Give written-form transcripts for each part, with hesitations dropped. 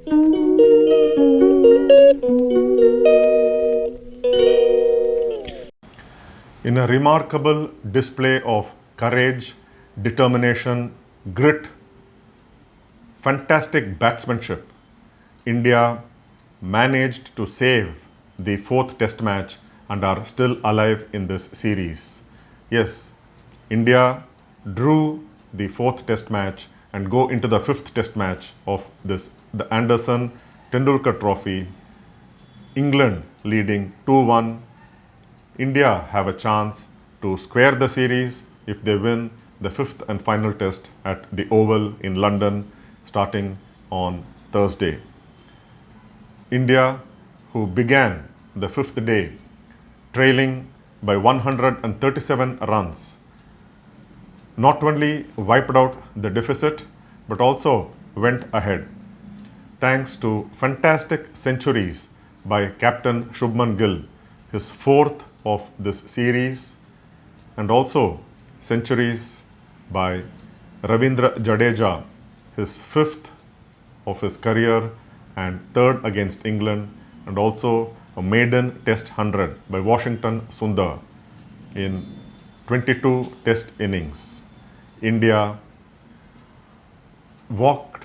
In a remarkable display of courage, determination, grit, fantastic batsmanship, India managed to save the fourth test match and are still alive in this series. Yes, India drew the fourth test match and go into the fifth test match of this, the Anderson Tendulkar Trophy. England leading 2-1. India have a chance to square the series if they win the fifth and final test at the Oval in London starting on Thursday. India, who began the fifth day trailing by 137 runs, not only wiped out the deficit but also went ahead thanks to fantastic centuries by captain Shubman Gill, his fourth of this series, and also centuries by Ravindra Jadeja, his fifth of his career and third against England, and also a maiden test 100 by Washington Sundar in 22 test innings. India walked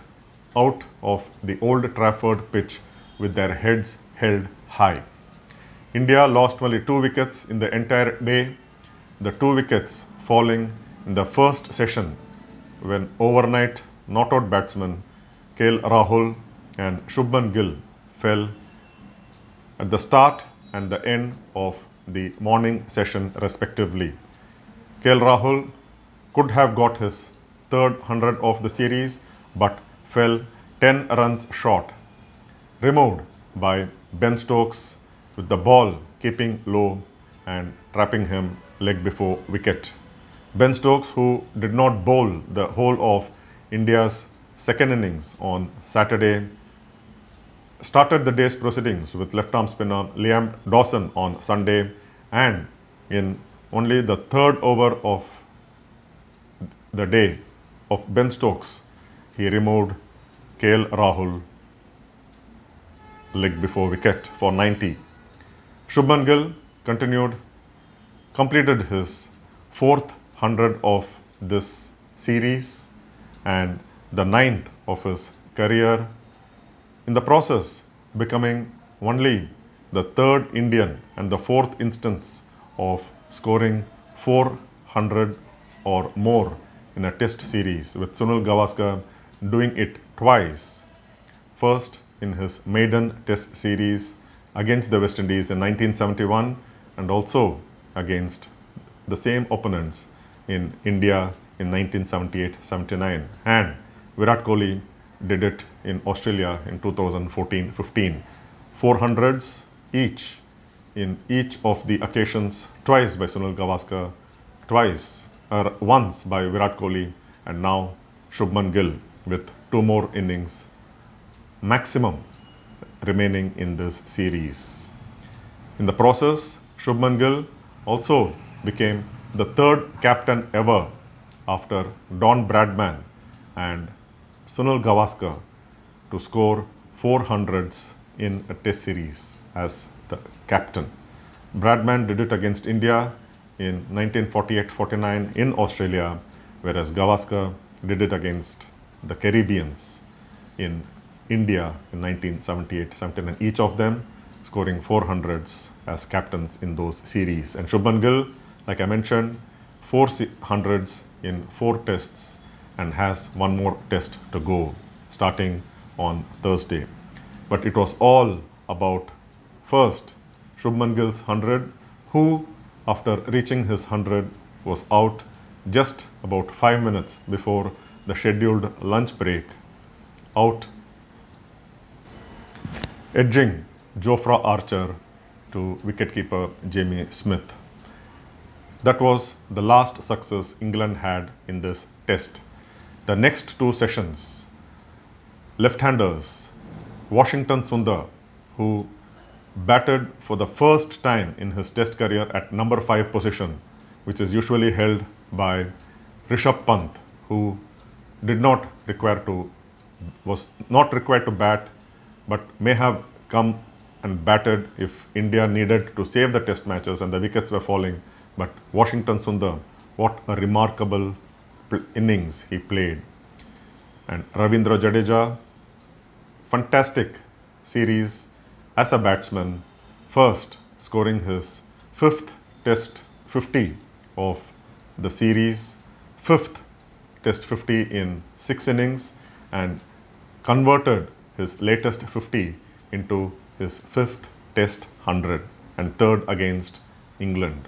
out of the Old Trafford pitch with their heads held high. India lost only 2 wickets in the entire day, the 2 wickets falling in the first session when overnight not-out batsmen L Rahul and Shubman Gill fell at the start and the end of the morning session respectively. L Rahul could have got his third 100 of the series but fell 10 runs short, removed by Ben Stokes with the ball keeping low and trapping him leg before wicket. Ben Stokes, who did not bowl the whole of India's second innings on Saturday, started the day's proceedings with left-arm spinner Liam Dawson on Sunday, and in only the third over of the day of Ben Stokes, he removed L Rahul leg before wicket for 90. Shubman Gill completed his fourth 100 of this series and the 9th of his career, in the process becoming only the third Indian and the fourth instance of scoring 400 or more in a test series, with Sunil Gavaskar doing it twice. First in his maiden test series against the West Indies in 1971 and also against the same opponents in India in 1978-79, and Virat Kohli did it in Australia in 2014-15. 400s each in each of the occasions, twice by Sunil Gavaskar, once by Virat Kohli, and now Shubman Gill with 2 more innings maximum remaining in this series. In the process, Shubman Gill also became the third captain ever after Don Bradman and Sunil Gavaskar to score 400s in a test series as the captain. Bradman did it against India in 1948-49 in Australia, whereas Gavaskar did it against the Caribbeans in India in 1978-79, each of them scoring 400s as captains in those series. And Shubman Gill, like I mentioned, 400s in 4 tests and has 1 more test to go starting on Thursday. But it was all about first Shubman Gill's 100, who after reaching his 100 was out just about 5 minutes before the scheduled lunch break, out edging Jofra Archer to wicketkeeper Jamie Smith. That was the last success England had in this test. The next 2 sessions, left-handers Washington Sundar, who batted for the first time in his test career at number 5 position, which is usually held by Rishabh Pant, who was not required to bat but may have come and batted if India needed to save the test matches and the wickets were falling. But Washington Sundar, what a remarkable innings he played. And Ravindra Jadeja, fantastic series as a batsman, first scoring his fifth test 50 of the series, fifth test 50 in 6 innings, and converted his latest 50 into his fifth test 100 and third against England.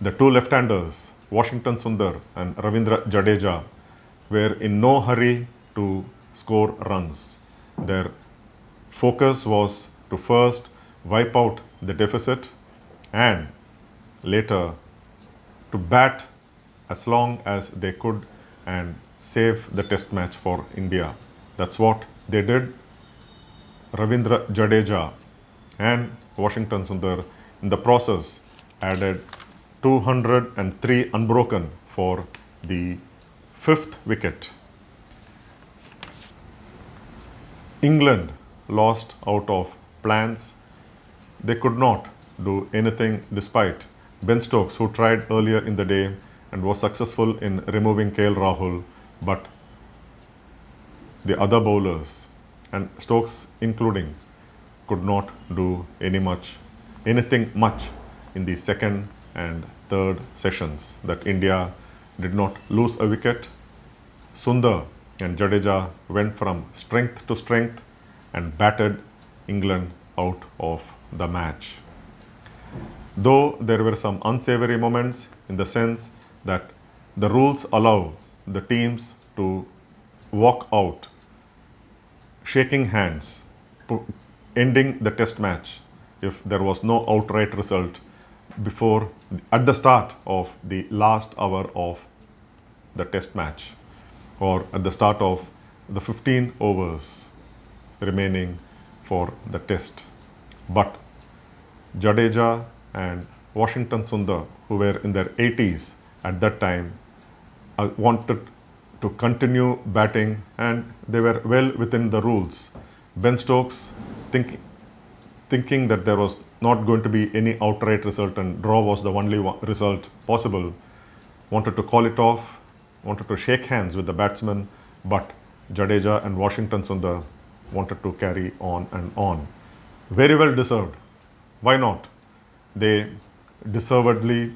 The two left-handers, Washington Sundar and Ravindra Jadeja, were in no hurry to score runs. Their focus was to first wipe out the deficit and later to bat as long as they could and save the test match for India. That's what they did. Ravindra Jadeja and Washington Sundar in the process added 203 unbroken for the fifth wicket. England lost out of plans. They could not do anything despite Ben Stokes, who tried earlier in the day and was successful in removing L Rahul, but the other bowlers and Stokes including could not do anything much in the second and third sessions. That India did not lose a wicket. Sundar and Jadeja went from strength to strength and batted England out of the match. Though there were some unsavory moments in the sense that the rules allow the teams to walk out, shaking hands, ending the test match if there was no outright result at the start of the last hour of the test match or at the start of the 15 overs remaining for the test. But Jadeja and Washington Sundar, who were in their 80s at that time, wanted to continue batting and they were well within the rules. Ben Stokes, thinking that there was not going to be any outright result and draw was the only result possible, wanted to call it off, wanted to shake hands with the batsman, but Jadeja and Washington Sundar wanted to carry on and on. Very well deserved. Why not? They deservedly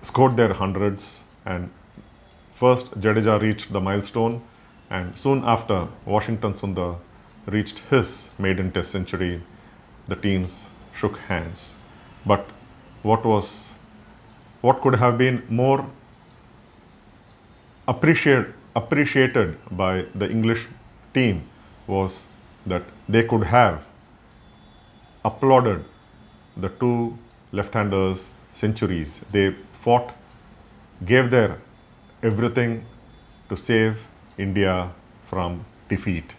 scored their hundreds, and first Jadeja reached the milestone and soon after Washington Sundar reached his maiden test century. The teams shook hands. But what could have been more appreciated by the English team was that they could have applauded the two left-handers' centuries. They fought, gave their everything to save India from defeat.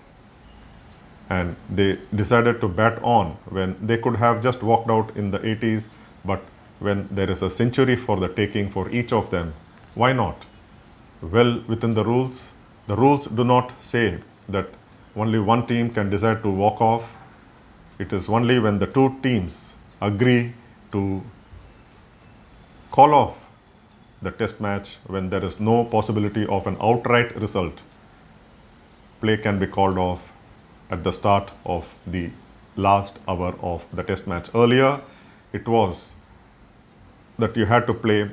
And they decided to bat on when they could have just walked out in the 80s, but when there is a century for the taking for each of them, why not? Well within the rules. The rules do not say that only one team can decide to walk off. It is only when the two teams agree to call off the test match, when there is no possibility of an outright result, play can be called off at the start of the last hour of the test match. Earlier, it was that you had to play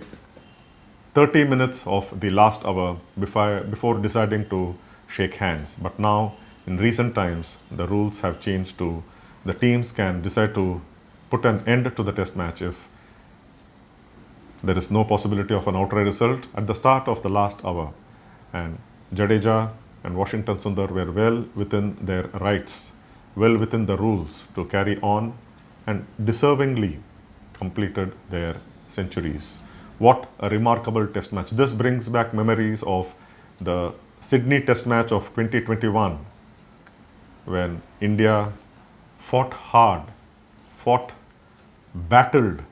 30 minutes of the last hour before deciding to shake hands. But now, in recent times, the rules have changed to the teams can decide to put an end to the test match if there is no possibility of an outright result at the start of the last hour. And Jadeja and Washington Sundar were well within their rights, well within the rules to carry on and deservingly completed their centuries. What a remarkable test match. This brings back memories of the Sydney test match of 2021 when India fought hard, battled,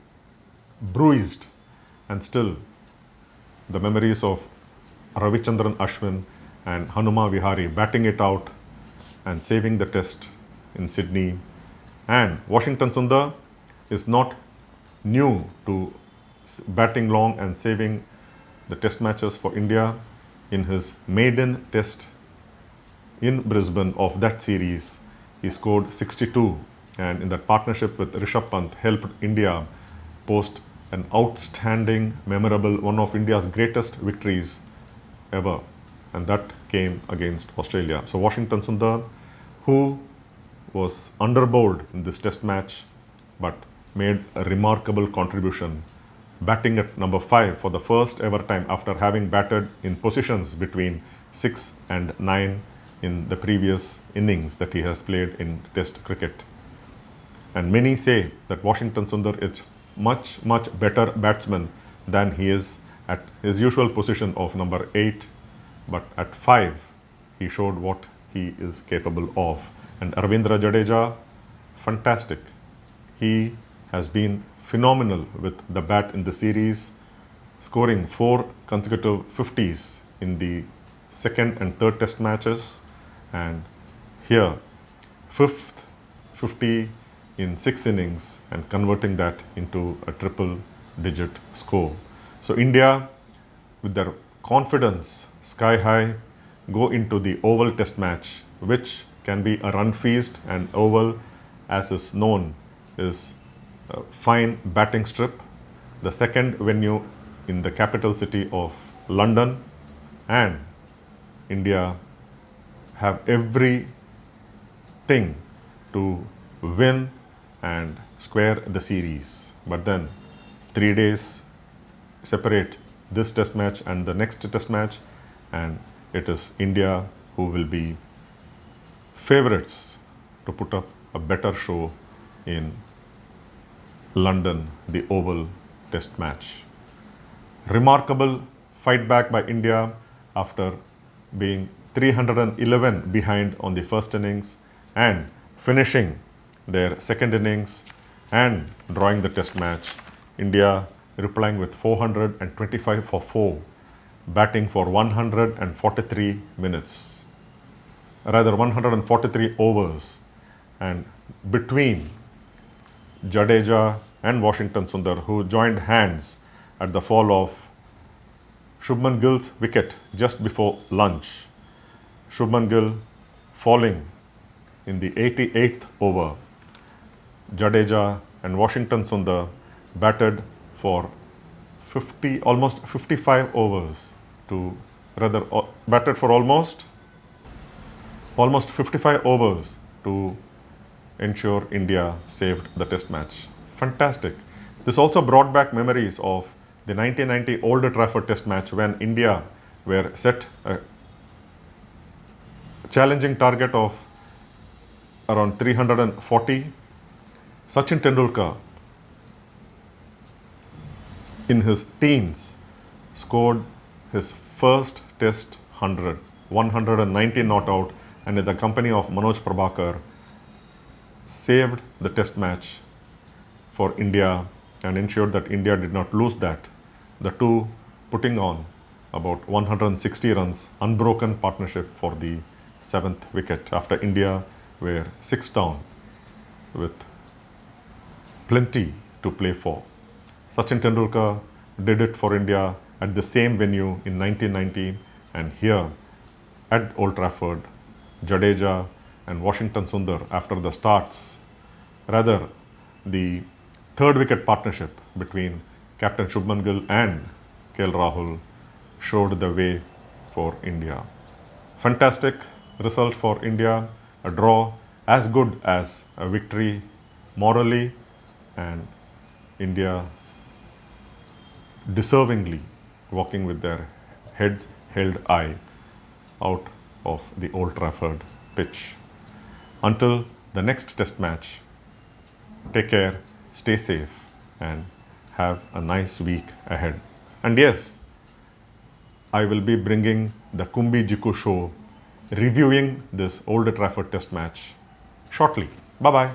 bruised, and still the memories of Ravichandran Ashwin and Hanuma Vihari batting it out and saving the test in Sydney. And Washington Sundar is not new to batting long and saving the test matches for India. In his maiden test in Brisbane of that series, he scored 62, and in that partnership with Rishabh Pant helped India post an outstanding, memorable, one of India's greatest victories ever, and that came against Australia. So Washington Sundar, who was underbowled in this test match but made a remarkable contribution, batting at number 5 for the first ever time after having batted in positions between 6 and 9 in the previous innings that he has played in test cricket. And many say that Washington Sundar is much better batsman than he is at his usual position of number 8, but at 5 he showed what he is capable of. And Ravindra Jadeja, fantastic. He has been phenomenal with the bat in the series, scoring 4 consecutive 50s in the second and third test matches, and here 5th 50 in 6 innings and converting that into a triple digit score. So India, with their confidence sky high, go into the Oval test match, which can be a run feast, and Oval, as is known, is a fine batting strip, the second venue in the capital city of London, and India have everything to win and square the series. But then 3 days separate this test match and the next test match, and it is India who will be favorites to put up a better show in London, the Oval test match. Remarkable fight back by India after being 311 behind on the first innings and finishing their second innings and drawing the test match. India replying with 425 for 4, batting for 143 minutes, rather 143 overs, and between Jadeja and Washington Sundar, who joined hands at the fall of Shubman Gill's wicket just before lunch. Shubman Gill falling in the 88th over. Jadeja and Washington Sundar batted for almost 55 overs to, rather batted for almost 55 overs to ensure India saved the test match. Fantastic. This also brought back memories of the 1990 Old Trafford test match when India were set a challenging target of around 340. Sachin Tendulkar, in his teens, scored his first test 190 not out, and in the company of Manoj Prabhakar, saved the test match for India and ensured that India did not lose that. The two putting on about 160 runs, unbroken partnership for the 7th wicket after India were 6 down with plenty to play for. Sachin Tendulkar did it for India at the same venue in 1990, and here at Old Trafford, Jadeja and Washington Sundar, after the starts, rather the 3rd wicket partnership between Captain Shubman Gill and L Rahul showed the way for India. Fantastic result for India, a draw as good as a victory morally, and India deservingly walking with their heads held high out of the Old Trafford pitch. Until the next test match, take care, stay safe, and have a nice week ahead. And yes, I will be bringing the Kumbi Jiku show reviewing this Old Trafford test match shortly. Bye-bye.